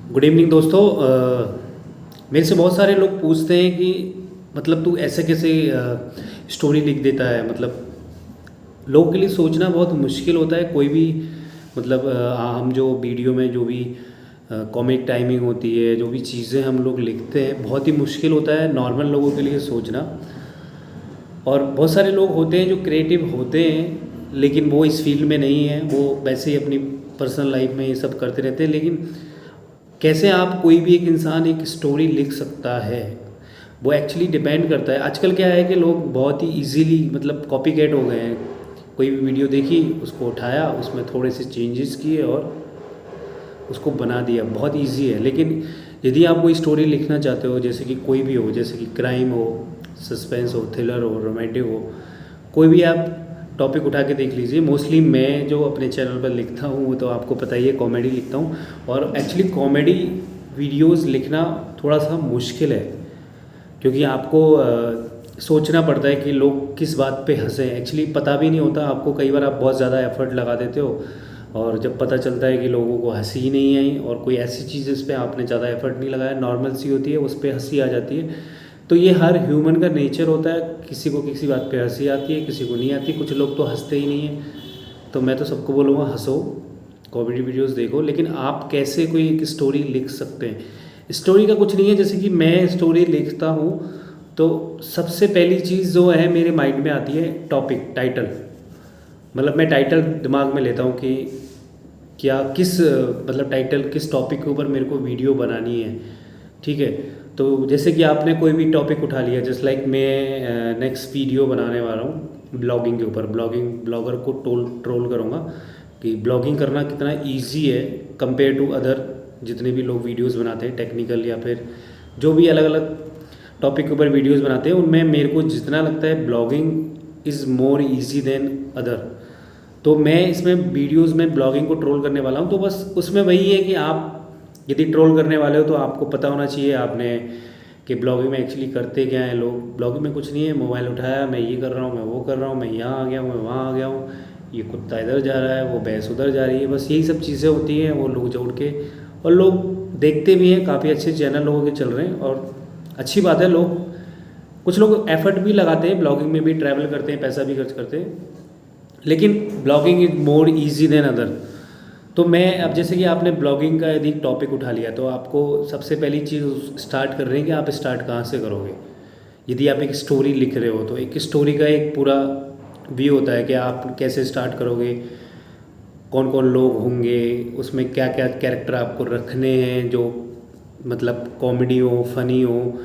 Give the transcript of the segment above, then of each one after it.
Good evening दोस्तों। मेरे से बहुत सारे लोग पूछते हैं कि मतलब तू ऐसे कैसे स्टोरी लिख देता है। मतलब लोगों के लिए सोचना बहुत मुश्किल होता है। कोई भी मतलब हम जो वीडियो में जो भी कॉमिक टाइमिंग होती है, जो भी चीज़ें हम लोग लिखते हैं, बहुत ही मुश्किल होता है नॉर्मल लोगों के लिए सोचना। और बहुत सारे लोग होते हैं जो क्रिएटिव होते हैं लेकिन वो इस फील्ड में नहीं है, वो वैसे ही अपनी पर्सनल लाइफ में ये सब करते रहते हैं। लेकिन कैसे आप कोई भी एक इंसान एक स्टोरी लिख सकता है, वो एक्चुअली डिपेंड करता है। आजकल क्या है कि लोग बहुत ही इजीली मतलब कॉपी कैट हो गए हैं। कोई भी वीडियो देखी, उसको उठाया, उसमें थोड़े से चेंजेस किए और उसको बना दिया। बहुत इजी है। लेकिन यदि आप कोई स्टोरी लिखना चाहते हो, जैसे कि कोई भी हो, जैसे कि क्राइम हो, सस्पेंस हो, थ्रिलर हो, रोमांटिक हो, कोई भी आप टॉपिक उठा के देख लीजिए। मोस्टली मैं जो अपने चैनल पर लिखता हूँ वो तो आपको पता ही है, कॉमेडी लिखता हूँ। और एक्चुअली कॉमेडी वीडियोस लिखना थोड़ा सा मुश्किल है, क्योंकि आपको सोचना पड़ता है कि लोग किस बात पे हंसें। एक्चुअली पता भी नहीं होता आपको। कई बार आप बहुत ज़्यादा एफर्ट लगा देते हो और जब पता चलता है कि लोगों को हंसी ही नहीं आई, और कोई ऐसी चीज़ जिस पे आपने ज़्यादा एफर्ट नहीं लगाया, नॉर्मल सी होती है, उस पर हंसी आ जाती है। तो ये हर ह्यूमन का नेचर होता है। किसी को किसी बात पे हंसी आती है, किसी को नहीं आती। कुछ लोग तो हंसते ही नहीं हैं। तो मैं तो सबको बोलूँगा हंसो, कॉमेडी वीडियोस देखो। लेकिन आप कैसे कोई एक स्टोरी लिख सकते हैं? स्टोरी का कुछ नहीं है। जैसे कि मैं स्टोरी लिखता हूँ तो सबसे पहली चीज़ जो है मेरे माइंड में आती है टॉपिक, टाइटल। मतलब मैं टाइटल दिमाग में लेता हूँ कि क्या किस मतलब टाइटल किस टॉपिक के ऊपर मेरे को वीडियो बनानी है। ठीक है, तो जैसे कि आपने कोई भी टॉपिक उठा लिया, जस्ट लाइक मैं नेक्स्ट वीडियो बनाने वाला हूँ ब्लॉगिंग के ऊपर। ब्लॉगर को ट्रोल करूँगा कि ब्लॉगिंग करना कितना इजी है कंपेयर टू अदर जितने भी लोग वीडियोस बनाते हैं, टेक्निकल या फिर जो भी अलग अलग टॉपिक के ऊपर वीडियोस बनाते हैं। उनमें मेरे को जितना लगता है blogging is more easy than other. तो मैं इसमें वीडियोस में ब्लॉगिंग को ट्रोल करने वाला हूँ। तो बस उसमें वही है कि आप यदि ट्रोल करने वाले हो तो आपको पता होना चाहिए आपने कि ब्लॉगिंग में एक्चुअली करते क्या हैं लोग। ब्लॉगिंग में कुछ नहीं है, मोबाइल उठाया, मैं ये कर रहा हूँ, मैं वो कर रहा हूँ, मैं यहाँ आ गया हूँ, मैं वहाँ आ गया हूँ, ये कुत्ता इधर जा रहा है, वो भैंस उधर जा रही है। बस यही सब चीज़ें होती हैं। वो लोग जोड़ के, और लोग देखते भी हैं। काफ़ी अच्छे चैनल लोगों के चल रहे हैं और अच्छी बात है। लोग, कुछ लोग एफर्ट भी लगाते हैं ब्लॉगिंग में भी, ट्रैवल करते हैं, पैसा भी खर्च करते हैं। लेकिन blogging is more easy than other. तो मैं अब जैसे कि आपने ब्लॉगिंग का यदि टॉपिक उठा लिया तो आपको सबसे पहली चीज़ स्टार्ट कर रहे हैं कि आप स्टार्ट कहाँ से करोगे। यदि आप एक स्टोरी लिख रहे हो तो एक स्टोरी का एक पूरा व्यू होता है कि आप कैसे स्टार्ट करोगे, कौन कौन लोग होंगे, उसमें क्या क्या कैरेक्टर आपको रखने हैं, जो मतलब कॉमेडी हो, फनी हो,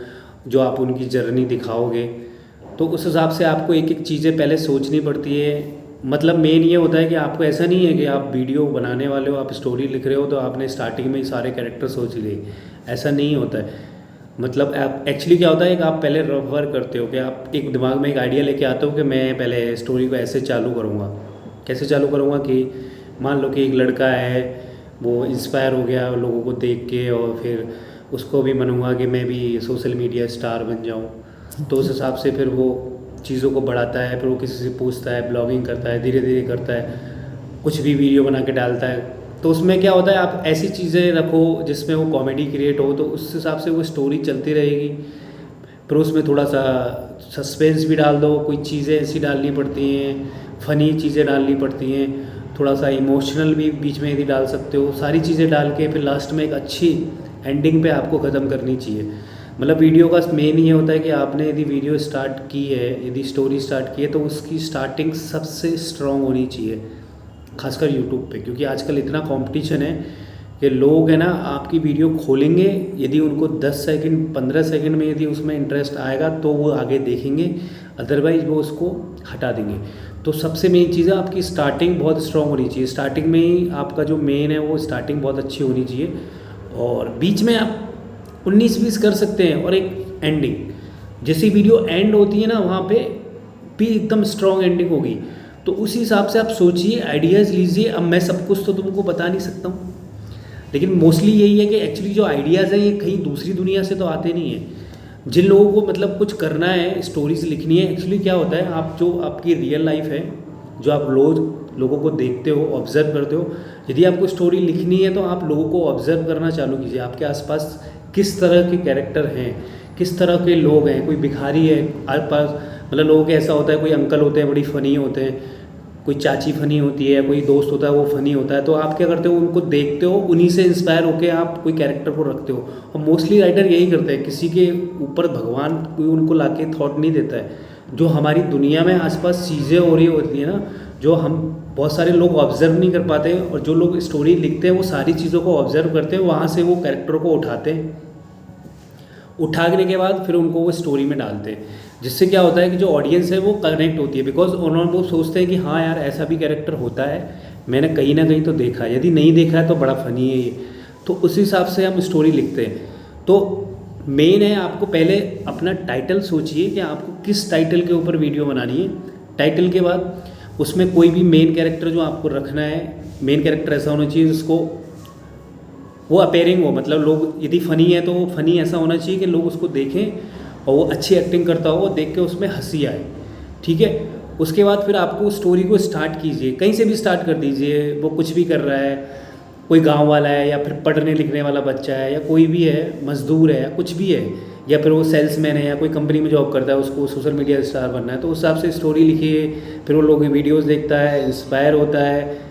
जो आप उनकी जर्नी दिखाओगे। तो उस हिसाब से आपको एक एक चीज़ें पहले सोचनी पड़ती है। मतलब मेन ये होता है कि आपको ऐसा नहीं है कि आप वीडियो बनाने वाले हो, आप स्टोरी लिख रहे हो तो आपने स्टार्टिंग में ही सारे कैरेक्टर सोच लिए। ऐसा नहीं होता है। मतलब आप एक्चुअली क्या होता है कि आप पहले रफ वर्क करते हो कि आप एक दिमाग में एक आइडिया लेके आते हो कि मैं पहले स्टोरी को ऐसे चालू करूँगा। कैसे चालू करूँगा कि मान लो कि एक लड़का है, वो इंस्पायर हो गया लोगों को देख के, और फिर उसको भी मनूंगा कि मैं भी सोशल मीडिया स्टार बन जाऊँ। तो उस हिसाब से फिर वो चीज़ों को बढ़ाता है। फिर वो किसी से पूछता है, ब्लॉगिंग करता है, धीरे धीरे करता है, कुछ भी वीडियो बना के डालता है। तो उसमें क्या होता है, आप ऐसी चीज़ें रखो जिसमें वो कॉमेडी क्रिएट हो, तो उस हिसाब से वो स्टोरी चलती रहेगी। फिर उसमें थोड़ा सा सस्पेंस भी डाल दो, कोई चीज़ें ऐसी डालनी पड़ती हैं, फ़नी चीज़ें डालनी पड़ती हैं, थोड़ा सा इमोशनल भी बीच में यदि डाल सकते हो। सारी चीज़ें डाल के फिर लास्ट में एक अच्छी एंडिंग पे आपको ख़त्म करनी चाहिए। मतलब वीडियो का मेन ये होता है कि आपने यदि वीडियो स्टार्ट की है, यदि स्टोरी स्टार्ट की है, तो उसकी स्टार्टिंग सबसे स्ट्रॉन्ग होनी चाहिए, खासकर यूट्यूब पे। क्योंकि आजकल इतना कंपटीशन है कि लोग है ना आपकी वीडियो खोलेंगे, यदि उनको 10 सेकंड 15 सेकंड में यदि उसमें इंटरेस्ट आएगा तो वो आगे देखेंगे, अदरवाइज़ वो उसको हटा देंगे। तो सबसे मेन चीज़ है आपकी स्टार्टिंग बहुत स्ट्रॉन्ग होनी चाहिए। स्टार्टिंग में ही आपका जो मेन है वो स्टार्टिंग बहुत अच्छी होनी चाहिए, और बीच में आप 19-20 कर सकते हैं, और एक एंडिंग। जैसी वीडियो एंड होती है ना, वहाँ पे भी एकदम स्ट्रॉन्ग एंडिंग होगी। तो उसी हिसाब से आप सोचिए, आइडियाज़ लीजिए। अब मैं सब कुछ तो तुमको बता नहीं सकता हूँ, लेकिन मोस्टली यही है कि एक्चुअली जो आइडियाज़ हैं ये कहीं दूसरी दुनिया से तो आते नहीं हैं। जिन लोगों को मतलब कुछ करना है, स्टोरीज लिखनी है, एक्चुअली क्या होता है, आप जो आपकी रियल लाइफ है, जो आप लोगों को देखते हो, ऑब्जर्व करते हो, यदि आपको स्टोरी लिखनी है तो आप लोगों को ऑब्जर्व करना चालू कीजिए, आपके आसपास किस तरह के कैरेक्टर हैं, किस तरह के लोग हैं। कोई भिखारी है आस पास, मतलब लोगों के ऐसा होता है, कोई अंकल होते हैं बड़ी फ़नी होते हैं, कोई चाची फ़नी होती है, कोई दोस्त होता है वो फ़नी होता है, तो आप क्या करते हो, उनको देखते हो, उन्हीं से इंस्पायर होकर आप कोई कैरेक्टर को रखते हो। और मोस्टली राइटर यही करते हैं, किसी के ऊपर भगवान कोई उनको लाके थॉट नहीं देता है। जो हमारी दुनिया में आसपास चीज़ें हो रही होती हैं ना, जो हम बहुत सारे लोग ऑब्जर्व नहीं कर पाते, और जो लोग स्टोरी लिखते हैं वो सारी चीज़ों को ऑब्जर्व करते हैं, वहाँ से वो कैरेक्टर को उठाते हैं, उठाने के बाद फिर उनको वो स्टोरी में डालते हैं, जिससे क्या होता है कि जो ऑडियंस है वो कनेक्ट होती है, बिकॉज उन्होंने वो सोचते हैं कि हाँ यार ऐसा भी कैरेक्टर होता है, मैंने कहीं ना कहीं तो देखा है, यदि नहीं देखा है तो बड़ा फ़नी है ये। तो उस हिसाब से हम स्टोरी लिखते हैं। तो मेन है, आपको पहले अपना टाइटल सोचिए कि आपको किस टाइटल के ऊपर वीडियो बनानी है। टाइटल के बाद उसमें कोई भी मेन कैरेक्टर जो आपको रखना है, मेन कैरेक्टर ऐसा होना चाहिए जिसको वो अपेयरिंग हो, मतलब लोग यदि फ़नी है तो वो फ़नी ऐसा होना चाहिए कि लोग उसको देखें और वो अच्छी एक्टिंग करता हो, देख के उसमें हंसी आए। ठीक है, उसके बाद फिर आपको स्टोरी को स्टार्ट कीजिए, कहीं से भी स्टार्ट कर दीजिए। वो कुछ भी कर रहा है, कोई गांव वाला है, या फिर पढ़ने लिखने वाला बच्चा है, या कोई भी है, मज़दूर है, या कुछ भी है, या फिर वो सेल्समैन है, या कोई कंपनी में जॉब करता है, उसको सोशल मीडिया स्टार बनना है, तो उस हिसाब से स्टोरी लिखिए। फिर वो लोग वीडियोज़ देखता है, इंस्पायर होता है,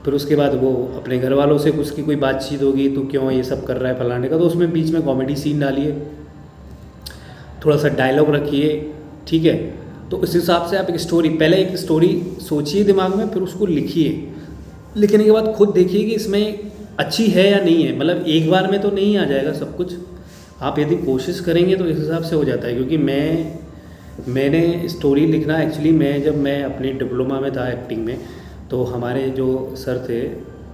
फिर उसके बाद वो अपने घर वालों से उसकी कोई बातचीत होगी, तो क्यों ये सब कर रहा है फलाने का, तो उसमें बीच में कॉमेडी सीन डालिए, थोड़ा सा डायलॉग रखिए। ठीक है, तो इस हिसाब से आप एक स्टोरी, पहले एक स्टोरी सोचिए दिमाग में, फिर उसको लिखिए। लिखने के बाद खुद देखिए कि इसमें अच्छी है या नहीं है, मतलब एक बार में तो नहीं आ जाएगा सब कुछ, आप यदि कोशिश करेंगे तो इस हिसाब से हो जाता है। क्योंकि मैंने स्टोरी लिखना एक्चुअली, जब मैं अपनी डिप्लोमा में था एक्टिंग में, तो हमारे जो सर थे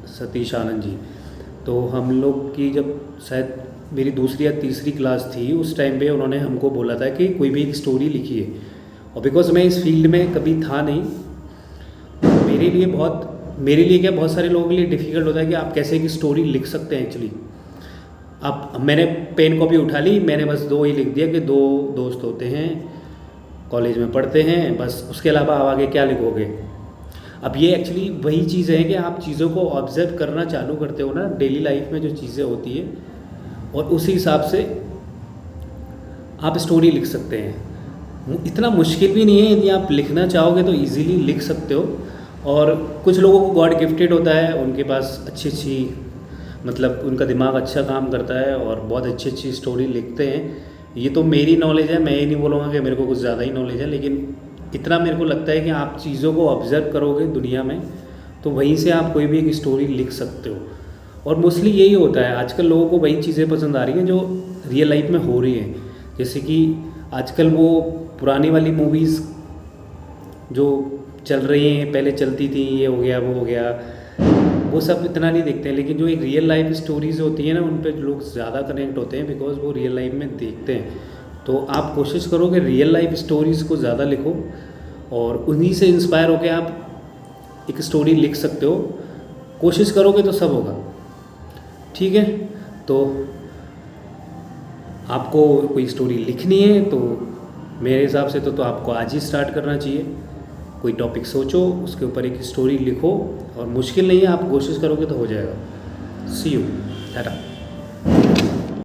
सतीश आनंद जी, तो हम लोग की जब शायद मेरी दूसरी या तीसरी क्लास थी, उस टाइम पे उन्होंने हमको बोला था कि कोई भी एक स्टोरी लिखिए। और बिकॉज मैं इस फील्ड में कभी था नहीं, मेरे लिए क्या, बहुत सारे लोगों के लिए डिफ़िकल्ट होता है कि आप कैसे एक स्टोरी लिख सकते हैं एक्चुअली। अब मैंने पेन कॉपी उठा ली, मैंने बस 2 ही लिख दिया कि 2 दोस्त होते हैं, कॉलेज में पढ़ते हैं, बस, उसके अलावा आप आगे क्या लिखोगे। अब ये एक्चुअली वही चीज़ है कि आप चीज़ों को ऑब्जर्व करना चालू करते हो ना डेली लाइफ में, जो चीज़ें होती है, और उसी हिसाब से आप स्टोरी लिख सकते हैं। इतना मुश्किल भी नहीं है, यदि आप लिखना चाहोगे तो इजीली लिख सकते हो। और कुछ लोगों को गॉड गिफ्टेड होता है, उनके पास अच्छी मतलब उनका दिमाग अच्छा काम करता है और बहुत अच्छी स्टोरी लिखते हैं। ये तो मेरी नॉलेज है, मैं ये नहीं बोलूँगा कि मेरे को कुछ ज़्यादा ही नॉलेज है, लेकिन इतना मेरे को लगता है कि आप चीज़ों को ऑब्ज़र्व करोगे दुनिया में, तो वहीं से आप कोई भी एक स्टोरी लिख सकते हो। और मोस्टली यही होता है, आजकल लोगों को वही चीज़ें पसंद आ रही हैं जो रियल लाइफ में हो रही हैं। जैसे कि आजकल वो पुरानी वाली मूवीज़ जो चल रही हैं, पहले चलती थी, ये हो गया वो हो गया, वो सब इतना नहीं देखते हैं। लेकिन जो एक रियल लाइफ स्टोरीज़ होती हैं ना, उन पे लोग ज़्यादा कनेक्ट होते हैं, बिकॉज वो रियल लाइफ में देखते हैं। तो आप कोशिश करो कि रियल लाइफ स्टोरीज़ को ज़्यादा लिखो, और उन्हीं से इंस्पायर होकर आप एक स्टोरी लिख सकते हो। कोशिश करोगे तो सब होगा। ठीक है, तो आपको कोई स्टोरी लिखनी है तो मेरे हिसाब से तो आपको आज ही स्टार्ट करना चाहिए। कोई टॉपिक सोचो, उसके ऊपर एक स्टोरी लिखो, और मुश्किल नहीं है, आप कोशिश करोगे तो हो जाएगा। सी यू, टाटा।